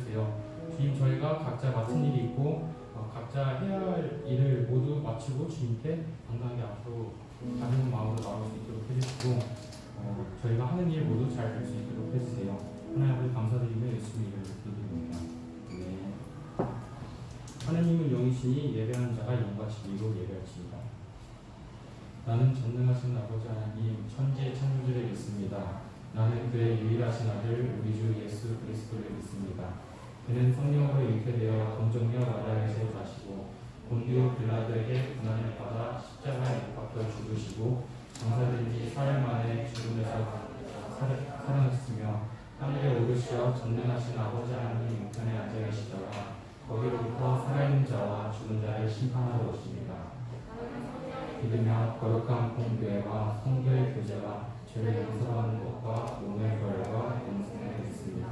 받으세요. 주님, 저희가 각자 맡은 일이 있고 각자 해야 할 일을 모두 마치고 주님께 당당하게 앞으로 가는 마음으로 나올 수 있도록 해주시고 저희가 하는 일 모두 잘 될 수 있도록 해주세요. 하나님 아버지 감사드리며 예수님 이름으로 기도드립니다. 네. 하나님은 영이시니 예배하는 자가 영같이 이로 예배할지니라. 나는 전능하신 아버지 하나님 천지의 창조주를 믿습니다. 나는 그의 유일하신 아들 우리 주 예수 그리스도를 믿습니다. 그는 성령으로 잉태되어 동정녀 마리아에서 자시고 본디오 빌라도에게 고난을 받아 십자가에 못 박혀 죽으시고 장사된 지 사흘 만에 죽음에서 살아났으며 하늘에 오르시어 전능하신 아버지 하나님 우편에 앉아 계시다가 거기로부터 살아있는 자와 죽은 자를 심판하러 오십니다. 믿으며 거룩한 공교회와 성도의 교제와 죄를 용서하는 것과 몸의 부활과 영생을 믿습니다.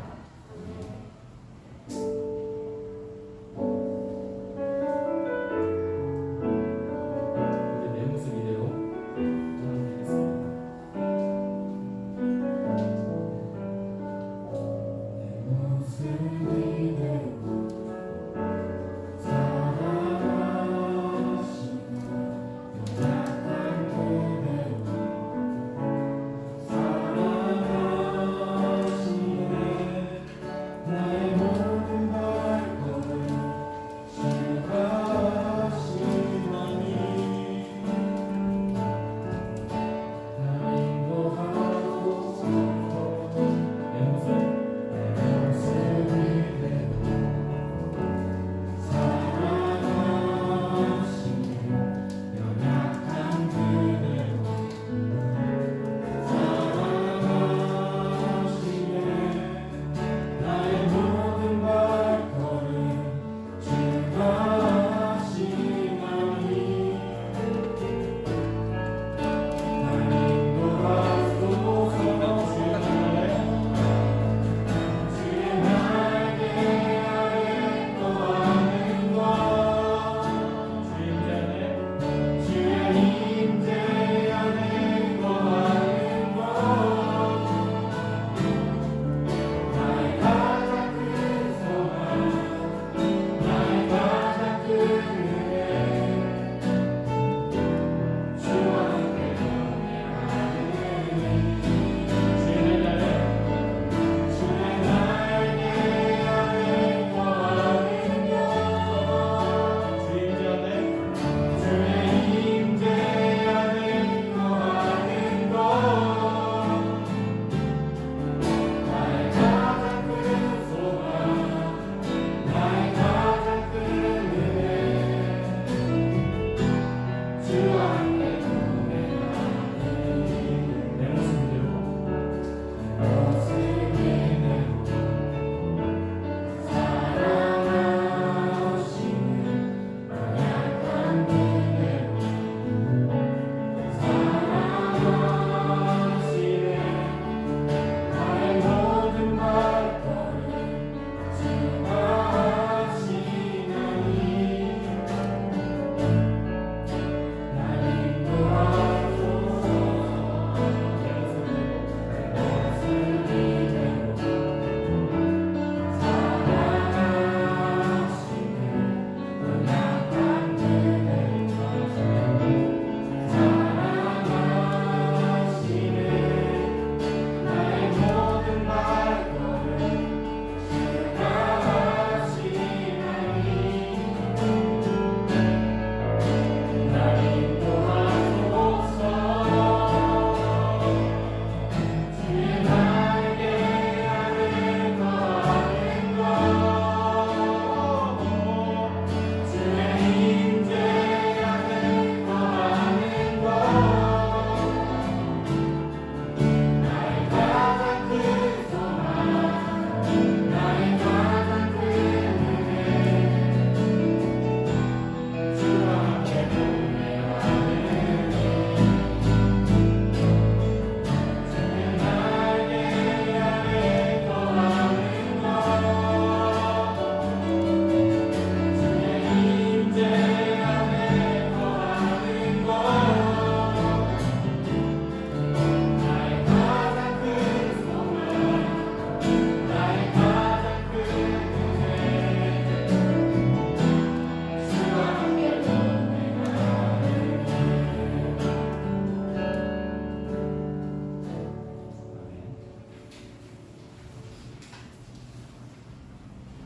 이제 내 모습 이대로 전하겠습니다. 내 모습 이대로 사랑하시며 연약한 그대로 사랑하시며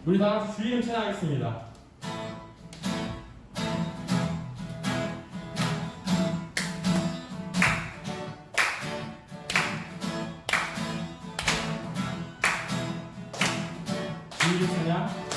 우리 다 같이 주 이름 찬양하겠습니다. 주 이름 찬양.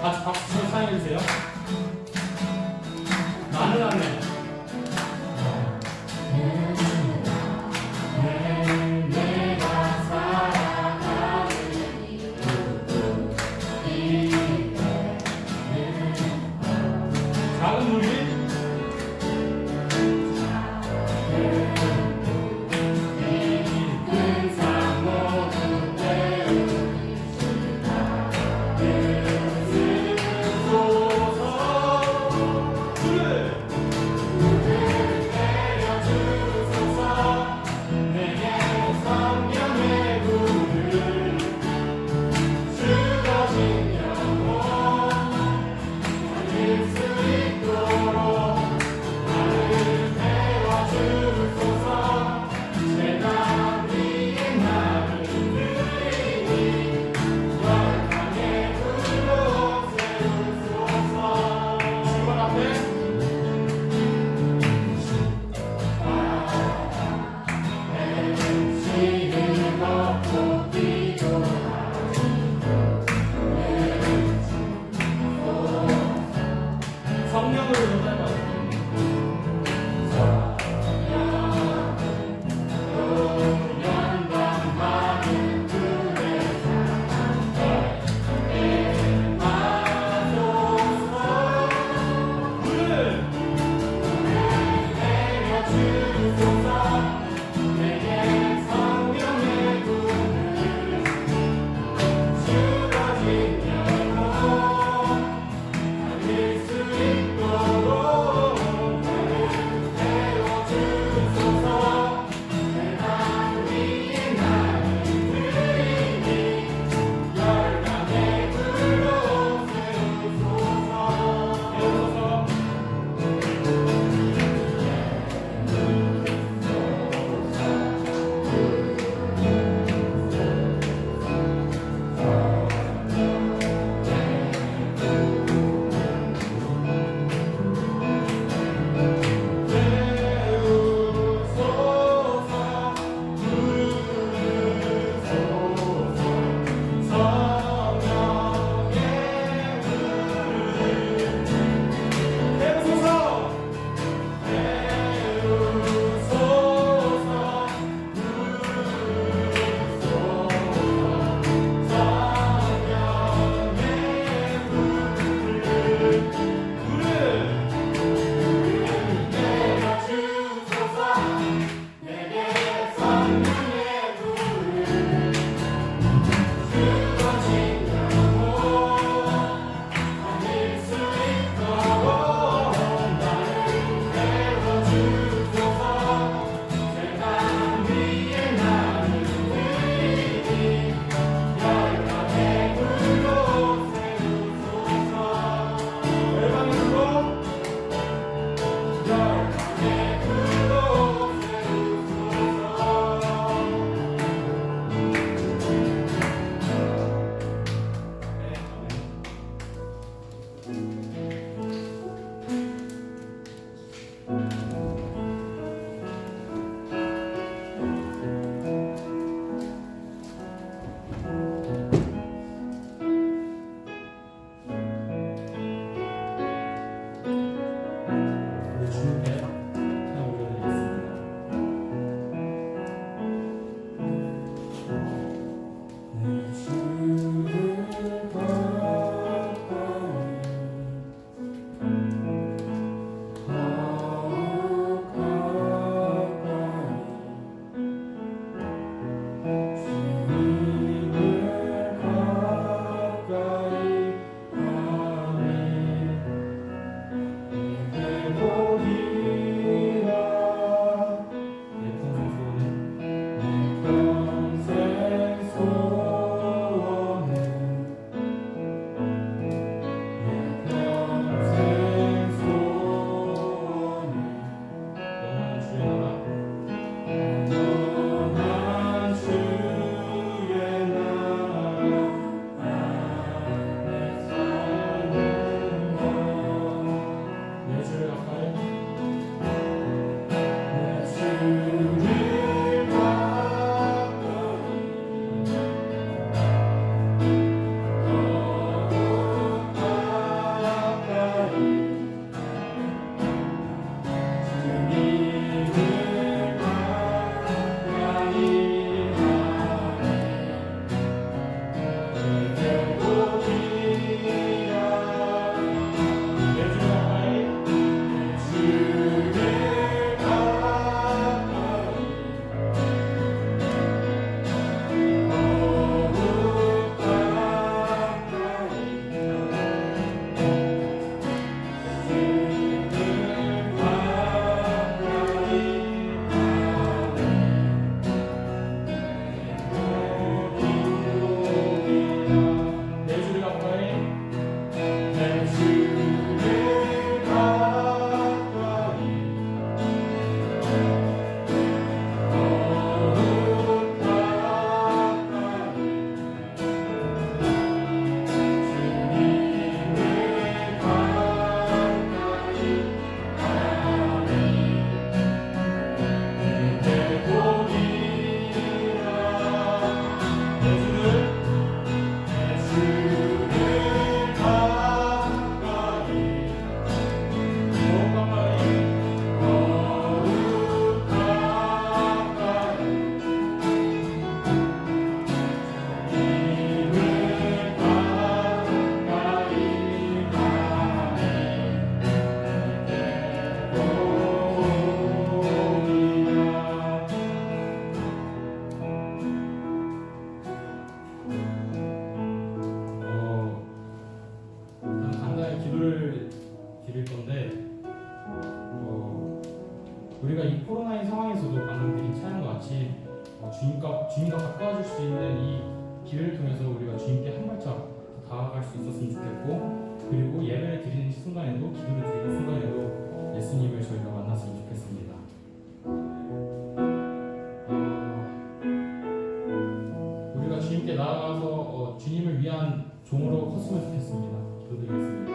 같이 박수로 사용해주세요. 나는 안내. 작은 우리 수 있도록 주어진 영혼 달릴 수 있도록 우리가 이 코로나의 상황에서도 방금 드린 찬양과 같이 주님과 가까워질 수 있는 이 기회를 통해서 우리가 주님께 한 발짝 더 다가갈 수 있었으면 좋겠고, 그리고 예배를 드리는 순간에도, 기도를 드리는 순간에도 예수님을 저희가 만났으면 좋겠습니다. 우리가 주님께 나아가서 주님을 위한 종으로 컸으면 좋겠습니다. 기도드리겠습니다.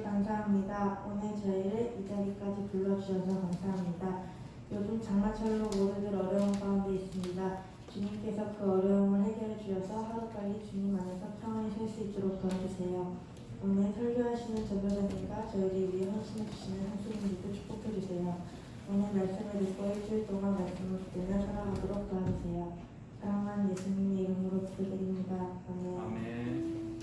감사합니다. 오늘 저희를 이 자리까지 불러주셔서 감사합니다. 요즘 장마철로 모두들 어려운 가운데 있습니다. 주님께서 그 어려움을 해결해 주셔서 하루빨리 주님 안에서 평안히 쉴 수 있도록 도와주세요. 오늘 설교하시는 전도자님과 저희를 위해 헌신해 주시는 한수님들도 축복해 주세요. 오늘 말씀을 듣고 일주일 동안 말씀을 붙들며 살아가도록 도와주세요. 사랑하는 예수님의 이름으로 기도드립니다. 아멘. 아멘.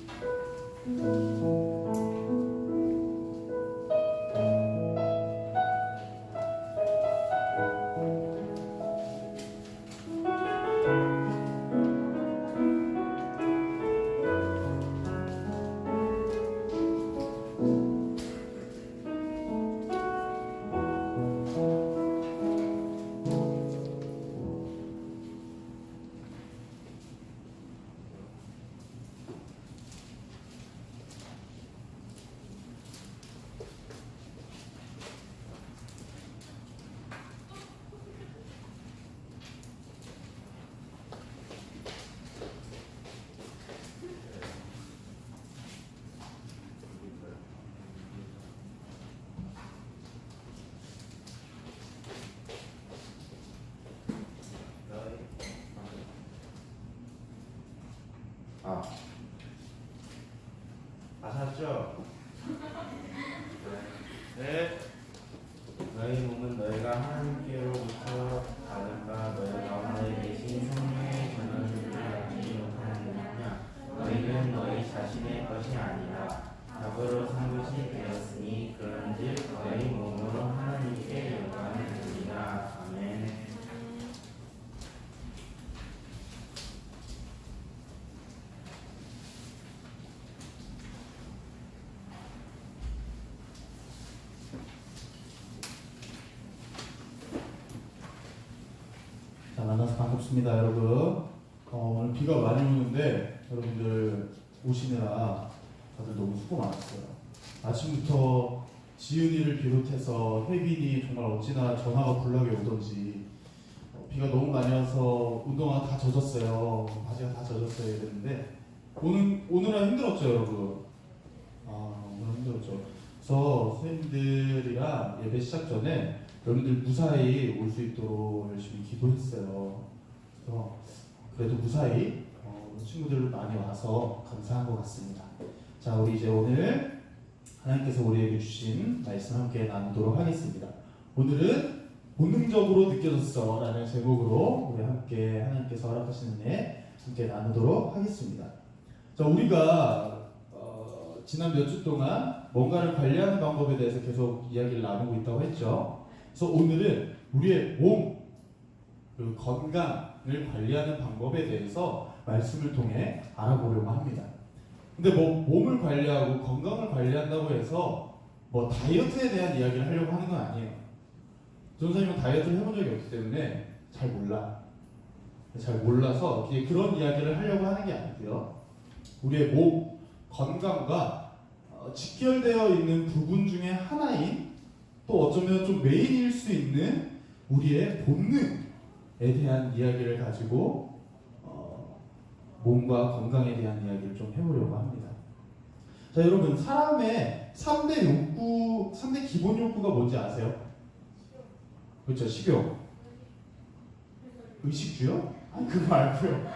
아셨죠? 네. 너희 몸은 너희가 하나님께로부터 받은 바 너희 가운데 계신 성령의 전원을 알지 못하느냐? 너희는 너희 자신의 것이 아니라 답으로 산 것이 되었으니 그런즉 너희 몸으로 하나님께 영광을 드리라. 아멘. 자, 만나서 반갑습니다, 여러분. 오늘 비가 많이 오는데 여러분들 오시느라 다들 너무 수고 많았어요. 아침부터 지은이를 비롯해서 혜빈이 정말 어찌나 전화가 불나게 오던지 비가 너무 많이 와서 운동화 다 젖었어요. 바지가 다 젖었어야 되는데 오늘은 힘들었죠, 여러분. 오늘 힘들었죠. 그래서 선생님들이랑 예배 시작 전에 여러분들 무사히 올 수 있도록 열심히 기도했어요. 그래서 그래도 무사히 친구들 많이 와서 감사한 것 같습니다. 자, 우리 이제 오늘 하나님께서 우리에게 주신 말씀 함께 나누도록 하겠습니다. 오늘은 본능적으로 느껴졌어 라는 제목으로 우리 함께 하나님께서 허락하시는 애 함께 나누도록 하겠습니다. 자, 우리가 지난 몇 주 동안 뭔가를 관리하는 방법에 대해서 계속 이야기를 나누고 있다고 했죠. 그래서 오늘은 우리의 몸, 그 건강을 관리하는 방법에 대해서 말씀을 통해 알아보려고 합니다. 근데 뭐 몸을 관리하고 건강을 관리한다고 해서 뭐 다이어트에 대한 이야기를 하려고 하는 건 아니에요. 전사님은 다이어트를 해본 적이 없기 때문에 잘 몰라. 잘 몰라서 그런 이야기를 하려고 하는 게 아니고요. 우리의 몸 건강과 직결되어 있는 부분 중에 하나인 또 어쩌면 좀 메인일 수 있는 우리의 본능에 대한 이야기를 가지고 몸과 건강에 대한 이야기를 좀 해보려고 합니다. 자, 여러분, 사람의 3대 욕구, 3대 기본 욕구가 뭔지 아세요? 그렇죠, 식욕. 의식주요? 아니, 그거 말고요.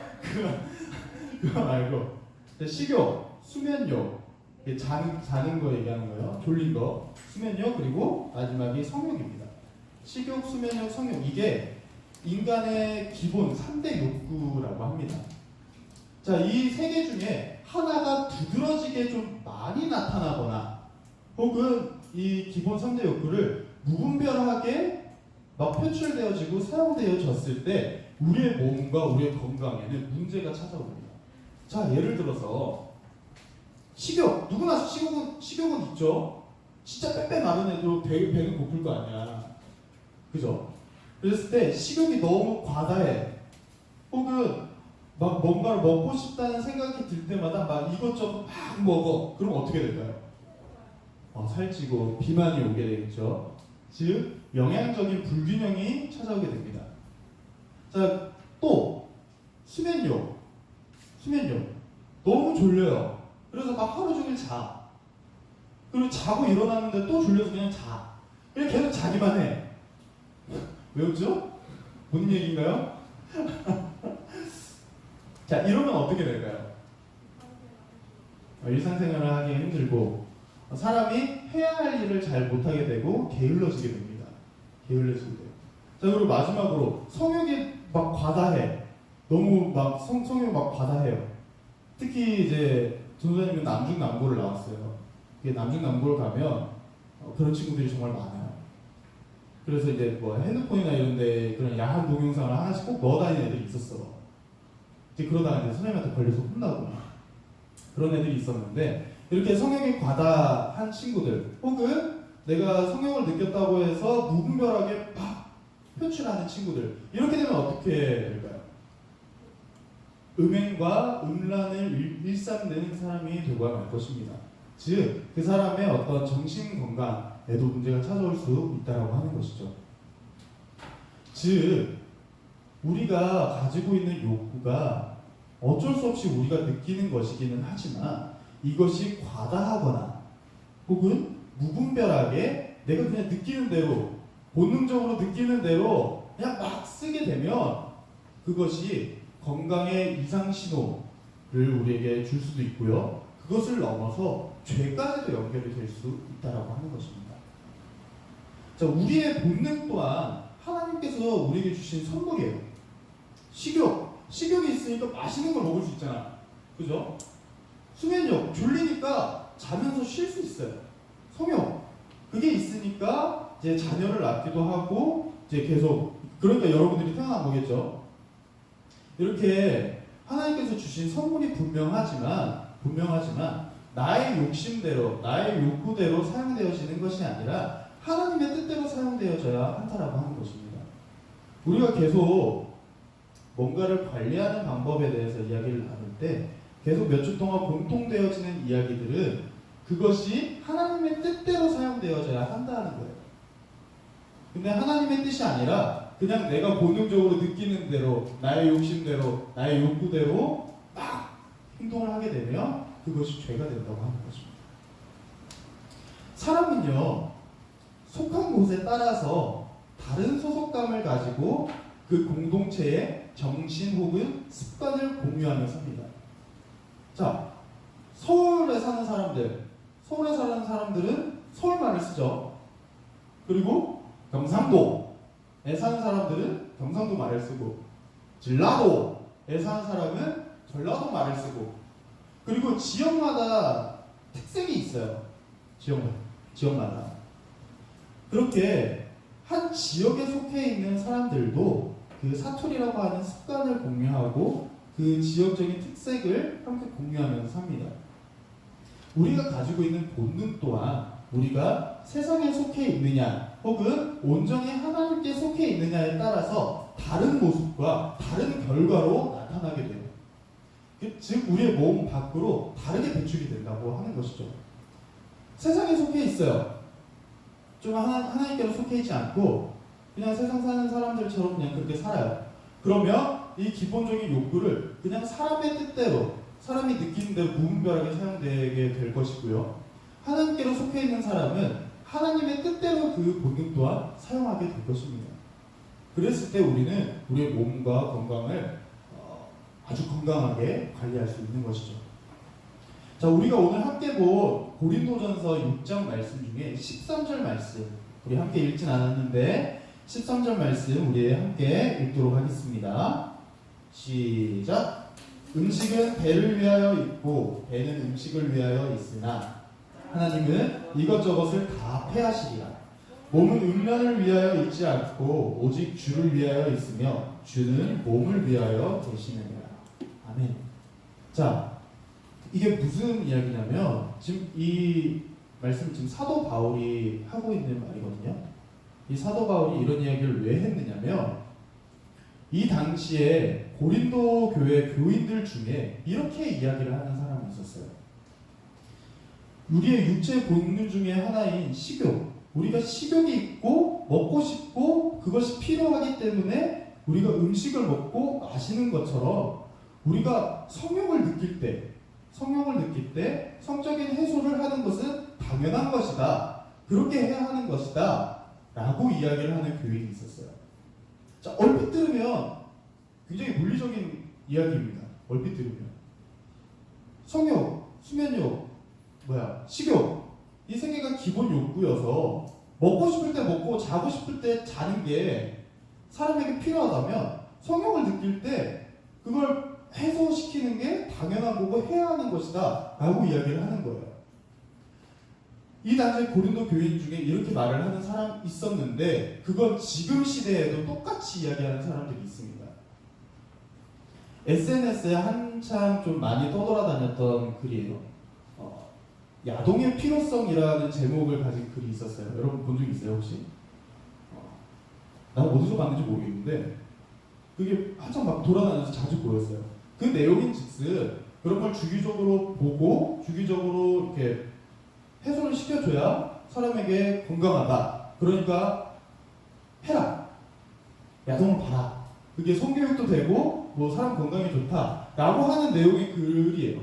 그거 말고. 식욕, 수면욕, 자는 거 얘기하는 거예요. 졸린 거, 수면욕, 그리고 마지막이 성욕입니다. 식욕, 수면욕, 성욕, 이게 인간의 기본 3대 욕구라고 합니다. 자, 이 세 개 중에 하나가 두드러지게 좀 많이 나타나거나 혹은 이 기본 3대 욕구를 무분별하게 막 표출되어지고 사용되어졌을 때 우리의 몸과 우리의 건강에는 문제가 찾아옵니다. 자, 예를 들어서 식욕, 누구나 식욕은 있죠. 진짜 빼빼 마른 애도 배는 고플 거 아니야. 그죠? 그랬을 때 식욕이 너무 과다해. 혹은 막 뭔가를 먹고 싶다는 생각이 들 때마다 막 이것저것 막 먹어. 그럼 어떻게 될까요? 살찌고 비만이 오게 되겠죠. 즉 영양적인 불균형이 찾아오게 됩니다. 자, 또 수면욕. 너무 졸려요. 그래서 막 하루 종일 자. 그리고 자고 일어났는데 또 졸려서 그냥 자. 그냥 계속 자기만 해. 왜 웃죠? 뭔 얘기인가요? 자, 이러면 어떻게 될까요? 일상생활을 하기 힘들고 사람이 해야 할 일을 잘 못하게 되고 게을러지게 됩니다. 게을러지게 돼요. 자, 그리고 마지막으로 성욕이 막 과다해. 너무 막 성욕이 막 과다해요. 특히 이제 전도사님은 남중남고를 나왔어요. 남중남고를 가면 그런 친구들이 정말 많아요. 그래서 이제 뭐 핸드폰이나 이런데 그런 야한 동영상을 하나씩 꼭 넣어 다니는 애들이 있었어. 이제 그러다가 이제 선생님한테 걸려서 혼나고 그런 애들이 있었는데, 이렇게 성욕이 과다한 친구들 혹은 내가 성욕을 느꼈다고 해서 무분별하게 막 표출하는 친구들, 이렇게 되면 어떻게 될까요? 음행과 음란을 일삼는 사람이 되고 말 것입니다. 즉, 그 사람의 어떤 정신 건강에도 문제가 찾아올 수 있다고 하는 것이죠. 즉, 우리가 가지고 있는 욕구가 어쩔 수 없이 우리가 느끼는 것이기는 하지만 이것이 과다하거나 혹은 무분별하게 내가 그냥 느끼는 대로, 본능적으로 느끼는 대로 그냥 막 쓰게 되면 그것이 건강의 이상 신호를 우리에게 줄 수도 있고요. 그것을 넘어서 죄까지도 연결이 될 수 있다고 하는 것입니다. 자, 우리의 본능 또한 하나님께서 우리에게 주신 선물이에요. 식욕이 있으니까 맛있는 걸 먹을 수 있잖아. 그죠? 수면욕, 졸리니까 자면서 쉴 수 있어요. 성욕, 그게 있으니까 이제 자녀를 낳기도 하고 이제 계속, 그러니까 여러분들이 태어난 거겠죠. 이렇게 하나님께서 주신 선물이 분명하지만 나의 욕심대로, 나의 욕구대로 사용되어지는 것이 아니라 하나님의 뜻대로 사용되어져야 한다라고 하는 것입니다. 우리가 계속 뭔가를 관리하는 방법에 대해서 이야기를 나눌 때 계속 몇 주 동안 공통되어지는 이야기들은 그것이 하나님의 뜻대로 사용되어져야 한다는 거예요. 근데 하나님의 뜻이 아니라 그냥 내가 본능적으로 느끼는 대로, 나의 욕심대로, 나의 욕구대로 막 행동을 하게 되면 그것이 죄가 된다고 하는 것입니다. 사람은요, 속한 곳에 따라서 다른 소속감을 가지고 그 공동체의 정신 혹은 습관을 공유하며 삽니다. 자, 서울에 사는 사람들은 서울말을 쓰죠. 그리고 경상도에 사는 사람들은 경상도 말을 쓰고, 전라도에 사는 사람은 전라도 말을 쓰고, 그리고 지역마다 특색이 있어요. 지역마다. 그렇게 한 지역에 속해 있는 사람들도 그 사투리라고 하는 습관을 공유하고 그 지역적인 특색을 함께 공유하면서 삽니다. 우리가 가지고 있는 본능 또한 우리가 세상에 속해 있느냐 혹은 온전히 하나님께 하나님께 속해 있느냐에 따라서 다른 모습과 다른 결과로 나타나게 돼요. 즉 우리의 몸 밖으로 다르게 배출이 된다고 하는 것이죠. 세상에 속해 있어요. 좀 하나님께로 속해 있지 않고 그냥 세상 사는 사람들처럼 그냥 그렇게 살아요. 그러면 이 기본적인 욕구를 그냥 사람의 뜻대로, 사람이 느끼는 대로 무분별하게 사용되게 될 것이고요. 하나님께로 속해 있는 사람은 하나님의 뜻대로 그 본능 또한 사용하게 될 것입니다. 그랬을 때 우리는 우리의 몸과 건강을 아주 건강하게 관리할 수 있는 것이죠. 자, 우리가 오늘 함께 본 고린도전서 6장 말씀 중에 13절 말씀, 우리 함께 읽진 않았는데 13절 말씀 우리 함께 읽도록 하겠습니다. 시작. 음식은 배를 위하여 있고 배는 음식을 위하여 있으나 하나님은 이것저것을 다 패하시리라. 몸은 음란을 위하여 있지 않고 오직 주를 위하여 있으며 주는 몸을 위하여 계시느니라. 아멘. 자, 이게 무슨 이야기냐면 지금 이 말씀 지금 사도 바울이 하고 있는 말이거든요. 이 사도 바울이 이런 이야기를 왜 했느냐면 이 당시에 고린도 교회 교인들 중에 이렇게 이야기를 하는 사람이 있었어요. 우리의 육체 본능 중에 하나인 식욕, 우리가 식욕이 있고 먹고 싶고 그것이 필요하기 때문에 우리가 음식을 먹고 마시는 것처럼 우리가 성욕을 느낄 때 성적인 해소를 하는 것은 당연한 것이다. 그렇게 해야 하는 것이다. 라고 이야기를 하는 교인이 있었어요. 자, 얼핏 들으면 굉장히 논리적인 이야기입니다. 얼핏 들으면. 성욕, 수면욕, 식욕. 이 세 개가 기본 욕구여서 먹고 싶을 때 먹고 자고 싶을 때 자는 게 사람에게 필요하다면 성욕을 느낄 때 그걸 해소시키는 게 당연한 거고 해야 하는 것이다 라고 이야기를 하는 거예요. 이 당시에 고린도 교인 중에 이렇게 말을 하는 사람이 있었는데 그건 지금 시대에도 똑같이 이야기하는 사람들이 있습니다. SNS에 한참 좀 많이 떠돌아다녔던 글이에요. 야동의 필요성이라는 제목을 가진 글이 있었어요. 여러분 본 적 있어요 혹시? 난 어디서 봤는지 모르겠는데 그게 한참 막 돌아다니면서 자주 보였어요. 그 내용인 즉슨 그런 걸 주기적으로 보고 주기적으로 이렇게 해소를 시켜줘야 사람에게 건강하다. 그러니까 해라. 야동을 봐라. 그게 성교육도 되고 뭐 사람 건강에 좋다라고 하는 내용의 글이에요.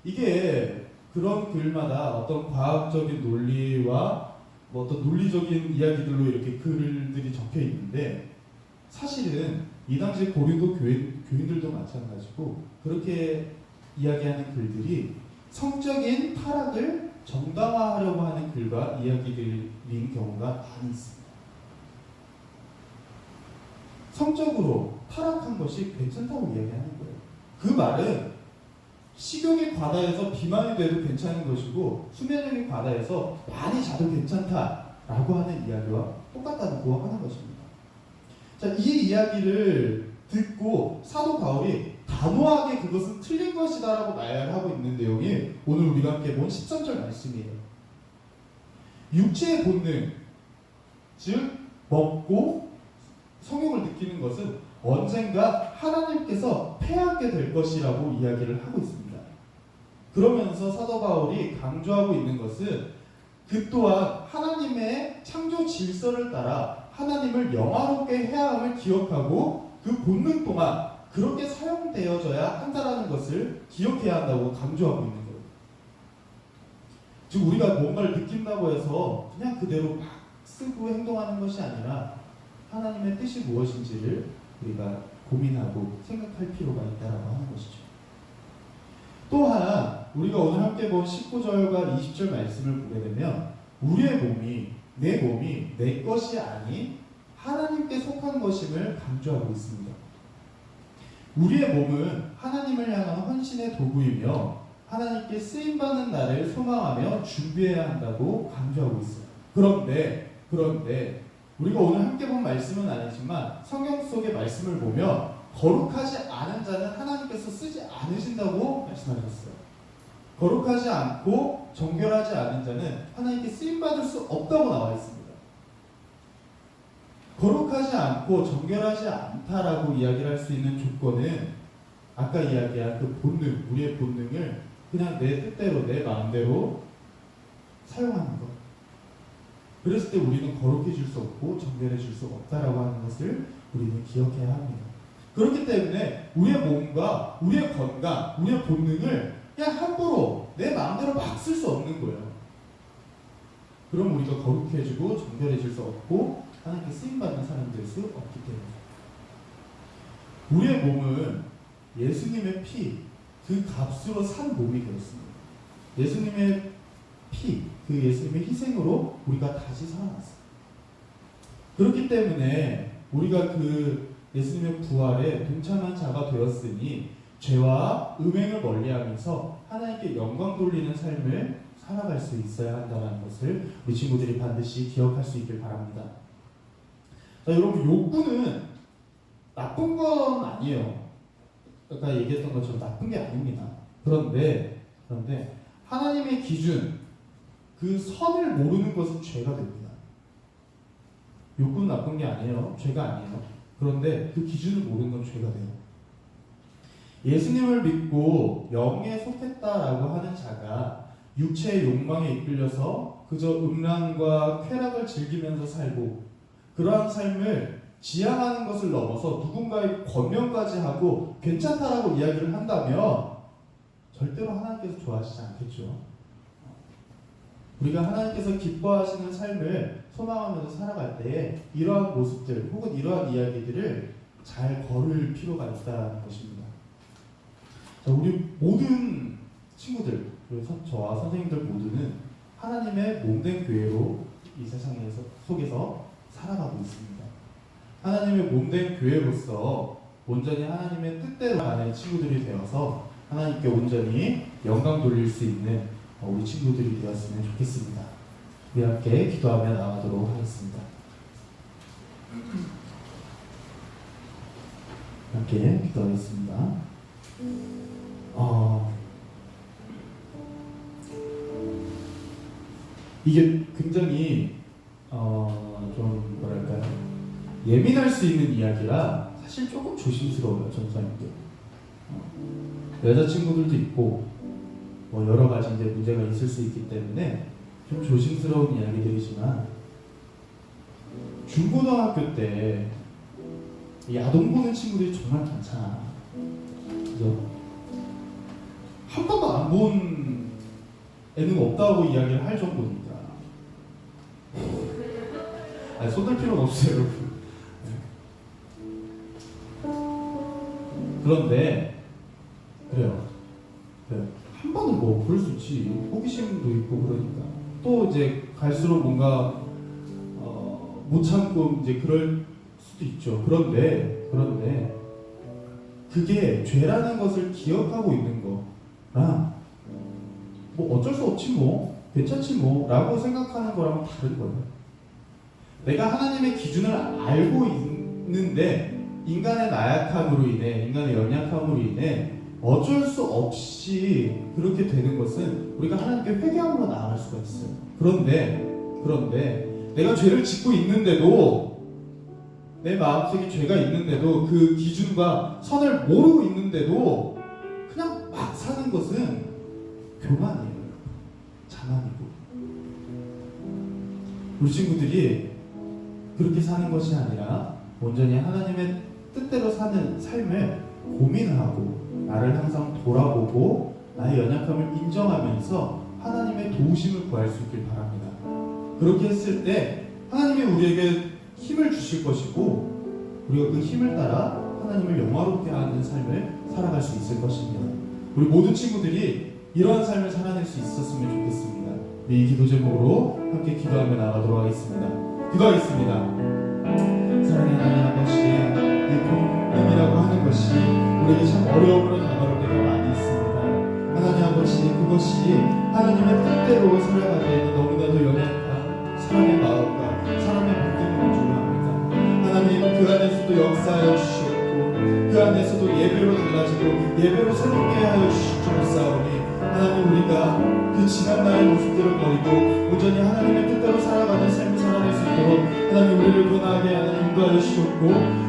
이게 그런 글마다 어떤 과학적인 논리와 뭐 어떤 논리적인 이야기들로 이렇게 글들이 적혀 있는데 사실은 이 당시 고린도 교인들도 마찬가지고 그렇게 이야기하는 글들이 성적인 타락을 정당화하려고 하는 글과 이야기들인 경우가 많이 있습니다. 성적으로 타락한 것이 괜찮다고 이야기하는 거예요. 그 말은 식욕이 과다해서 비만이 돼도 괜찮은 것이고 수면력이 과다해서 많이 자도 괜찮다라고 하는 이야기와 똑같다고 하는 것입니다. 자, 이 이야기를 듣고 사도 바울이 단호하게 그것은 틀린 것이다라고 말하고 있는 내용이 오늘 우리가 함께 본 13절 말씀이에요. 육체의 본능, 즉 먹고 성욕을 느끼는 것은 언젠가 하나님께서 폐하게 될 것이라고 이야기를 하고 있습니다. 그러면서 사도 바울이 강조하고 있는 것은 그 또한 하나님의 창조 질서를 따라 하나님을 영화롭게 해야 함을 기억하고 그 본능 또한 그렇게 사용되어져야 한다라는 것을 기억해야 한다고 강조하고 있는 거예요. 즉 우리가 뭔가를 느낀다고 해서 그냥 그대로 막 쓰고 행동하는 것이 아니라 하나님의 뜻이 무엇인지를 우리가 고민하고 생각할 필요가 있다라고 하는 것이죠. 또한 우리가 오늘 함께 본 19절과 20절 말씀을 보게 되면 우리의 몸이 내 것이 아닌 하나님께 속한 것임을 강조하고 있습니다. 우리의 몸은 하나님을 향한 헌신의 도구이며 하나님께 쓰임받는 날을 소망하며 준비해야 한다고 강조하고 있어요. 그런데 우리가 오늘 함께 본 말씀은 아니지만 성경 속의 말씀을 보면 거룩하지 않은 자는 하나님께서 쓰지 않으신다고 말씀하셨어요. 거룩하지 않고 정결하지 않은 자는 하나님께 쓰임받을 수 없다고 나와 있습니다. 거룩하지 않고 정결하지 않다라고 이야기를 할 수 있는 조건은 아까 이야기한 그 본능, 우리의 본능을 그냥 내 뜻대로, 내 마음대로 사용하는 것. 그랬을 때 우리는 거룩해질 수 없고 정결해질 수 없다라고 하는 것을 우리는 기억해야 합니다. 그렇기 때문에 우리의 몸과 우리의 건강, 우리의 본능을 그냥 함부로 내 마음대로 막 쓸 수 없는 거예요. 그럼 우리가 거룩해지고 정결해질 수 없고 하나님께 쓰임받는 사람이 될 수 없기 때문에 우리의 몸은 예수님의 피, 그 값으로 산 몸이 되었습니다. 예수님의 피, 그 예수님의 희생으로 우리가 다시 살아났어요. 그렇기 때문에 우리가 그 예수님의 부활에 동참한 자가 되었으니 죄와 음행을 멀리하면서 하나님께 영광 돌리는 삶을 살아갈 수 있어야 한다는 것을 우리 친구들이 반드시 기억할 수 있길 바랍니다. 자, 여러분, 욕구는 나쁜 건 아니에요. 아까 얘기했던 것처럼 나쁜 게 아닙니다. 그런데 하나님의 기준, 그 선을 모르는 것은 죄가 됩니다. 욕구는 나쁜 게 아니에요. 죄가 아니에요. 그런데 그 기준을 모르는 건 죄가 돼요. 예수님을 믿고 영에 속했다라고 하는 자가 육체의 욕망에 이끌려서 그저 음란과 쾌락을 즐기면서 살고 그러한 삶을 지향하는 것을 넘어서 누군가의 권면까지 하고 괜찮다라고 이야기를 한다면 절대로 하나님께서 좋아하시지 않겠죠. 우리가 하나님께서 기뻐하시는 삶을 소망하면서 살아갈 때에 이러한 모습들 혹은 이러한 이야기들을 잘 걸을 필요가 있다는 것입니다. 자, 우리 모든 친구들, 그래서 저와 선생님들 모두는 하나님의 몸된 교회로 이 세상에서 속에서 살아가고 있습니다. 하나님의 몸된 교회로서 온전히 하나님의 뜻대로 가는 친구들이 되어서 하나님께 온전히 영광 돌릴 수 있는 우리 친구들이 되었으면 좋겠습니다. 우리 함께 기도하며 나가도록 하겠습니다. 함께 기도하겠습니다. 이게 굉장히 좀 뭐랄까요, 예민할 수 있는 이야기라 사실 조금 조심스러워요. 전사님들 여자친구들도 있고 뭐 여러 가지 이제 문제가 있을 수 있기 때문에 좀 조심스러운 이야기들이지만 중고등학교 때 야동 보는 친구들이 정말 많잖아. 그죠? 한 번도 안 본 애는 없다고 이야기를 할 정도니까. 아니, 손댈 필요는 없어요, 여러분. 그런데 그래요. 한 번은 뭐 그럴 수 있지. 호기심도 있고 그러니까. 또 이제 갈수록 뭔가 못 참고 이제 그럴 수도 있죠. 그런데 그게 죄라는 것을 기억하고 있는 거랑 뭐 어쩔 수 없지 뭐 괜찮지 뭐 라고 생각하는 거랑은 다른 거예요. 내가 하나님의 기준을 알고 있는데 인간의 나약함으로 인해, 인간의 연약함으로 인해 어쩔 수 없이 그렇게 되는 것은 우리가 하나님께 회개함으로 나아갈 수가 있어요. 그런데 내가 죄를 짓고 있는데도, 내 마음속에 죄가 있는데도, 그 기준과 선을 모르고 있는데도 그냥 막 사는 것은 교만이에요. 자만이고. 우리 친구들이 그렇게 사는 것이 아니라 온전히 하나님의 뜻대로 사는 삶을 고민하고 나를 항상 돌아보고 나의 연약함을 인정하면서 하나님의 도우심을 구할 수 있길 바랍니다. 그렇게 했을 때 하나님이 우리에게 힘을 주실 것이고 우리가 그 힘을 따라 하나님을 영화롭게 하는 삶을 살아갈 수 있을 것입니다. 우리 모든 친구들이 이러한 삶을 살아낼 수 있었으면 좋겠습니다. 이 기도 제목으로 함께 기도하며 나가도록 하겠습니다. 기도하겠습니다. 사랑하는 하나님 아버지, 이 복음이라고 하는 것이 우리에게 참 어려움으로 다가올 때가 많이 있습니다. 하나님 아버지, 그것이 하나님의 뜻대로 살아가기에는 너무나도 연약한 사람의 마음과 사람의 본능을 중요합니다. 하나님, 그 안에서도 역사하여 주시옵고 그 안에서도 예배로 달라지고 예배로 새롭게 하여 주실 줄 싸우니 하나님, 우리가 그 지난 날의 모습들을 버리고 온전히 하나님의 뜻대로 살아가는 삶을 살아낼 수 있도록 있도록 하나님 우리를 변화하게 하나님 인도하여 주셨고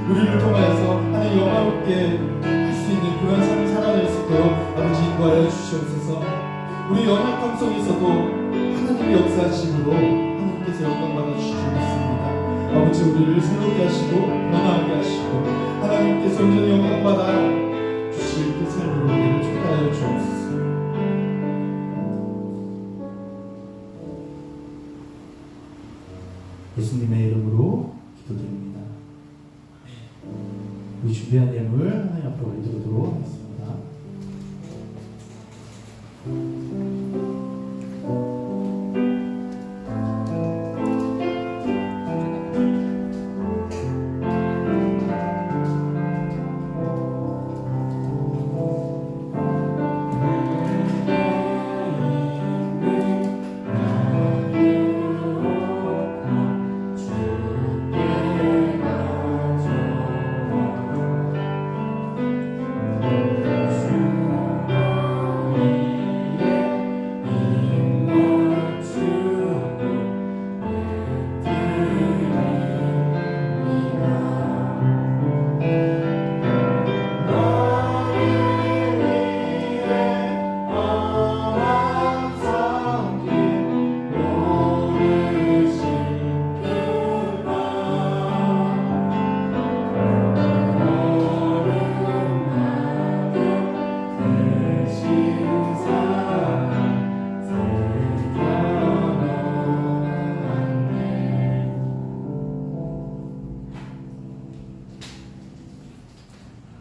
우리를 통하여서 하나님 영화롭게 할 수 있는 그런 삶을 살아낼 수 있도록 아버지 인도하여 주시옵소서. 우리 연약함 속에서도 하나님의 역사하심으로 하나님께서 영광 받아주실 줄 믿습니다. 아버지 우리를 새롭게 하시고 변화하게 하시고 하나님께서 온전히 영광 받아 주실 그 삶으로 우리를 축복하여 주옵소서. 예수님의 이름으로 기도드립니다. 우리 준비한 예물 하나님 앞에 올려드리도록 하겠습니다.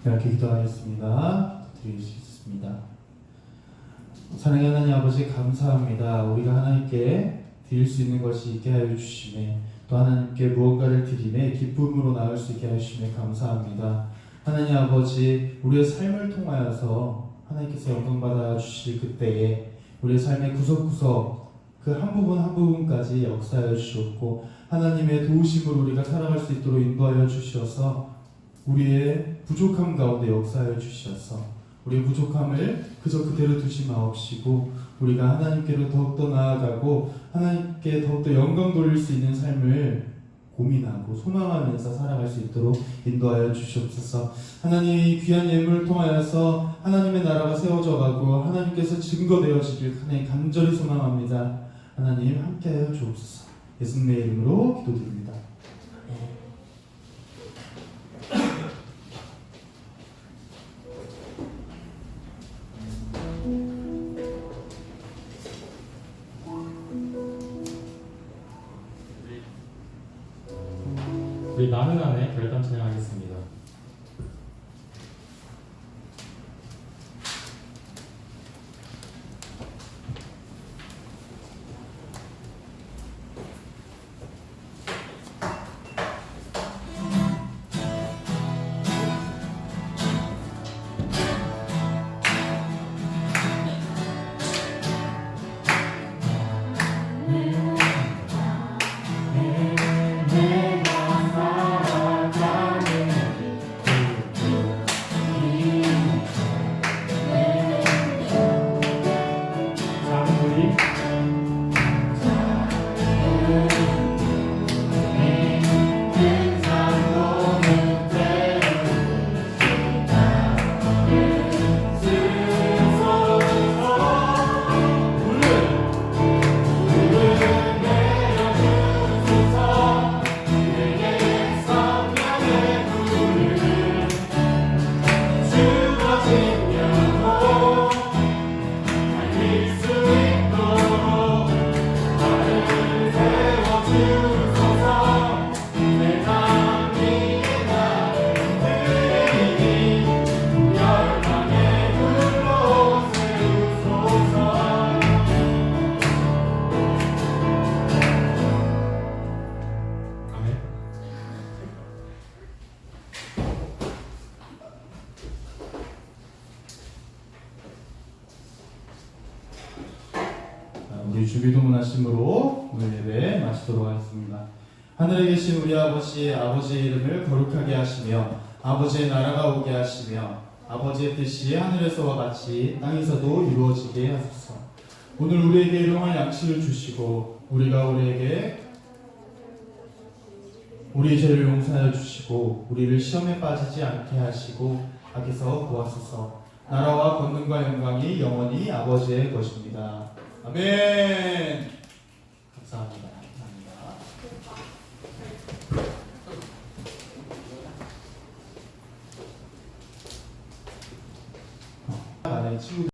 이렇게 기도하겠습니다. 드릴 수 있습니다. 사랑의 하나님 아버지 감사합니다. 우리가 하나님께 드릴 수 있는 것이 있게 하여 주시매 또 하나님께 무언가를 드림에 기쁨으로 나올 수 있게 하여 주시매 감사합니다. 하나님 아버지 우리의 삶을 통하여서 하나님께서 영광 받아 주실 그때에 우리의 삶의 구석구석 그 한 부분 한 부분까지 역사하여 주셨고 하나님의 도우심으로 우리가 살아갈 수 있도록 인도하여 주셔서 우리의 부족함 가운데 역사하여 주셔서 우리의 부족함을 그저 그대로 두지 마옵시고 우리가 하나님께로 더욱더 나아가고 하나님께 더욱더 영광 돌릴 수 있는 삶을 고민하고 소망하면서 살아갈 수 있도록 인도하여 주시옵소서. 하나님이 귀한 예물을 통하여서 하나님의 나라가 세워져 가고 하나님께서 증거되어지길 하나님 간절히 소망합니다. 하나님 함께하여 주옵소서. 예수님의 이름으로 기도드립니다. 우리 나는 안에 결단 찬양하겠습니다. 우리 주기도문 하심으로 오늘 예배 마치도록 하겠습니다. 하늘에 계신 우리 아버지, 아버지의 이름을 거룩하게 하시며 아버지의 나라가 오게 하시며 아버지의 뜻이 하늘에서와 같이 땅에서도 이루어지게 하소서. 오늘 우리에게 일용할 양식을 주시고 우리가 우리에게 우리 죄를 용서하여 주시고 우리를 시험에 빠지지 않게 하시고 악에서 구하소서. 나라와 권능과 영광이 영원히 아버지의 것입니다. 아멘. 감사합니다. 감사합니다. 친구들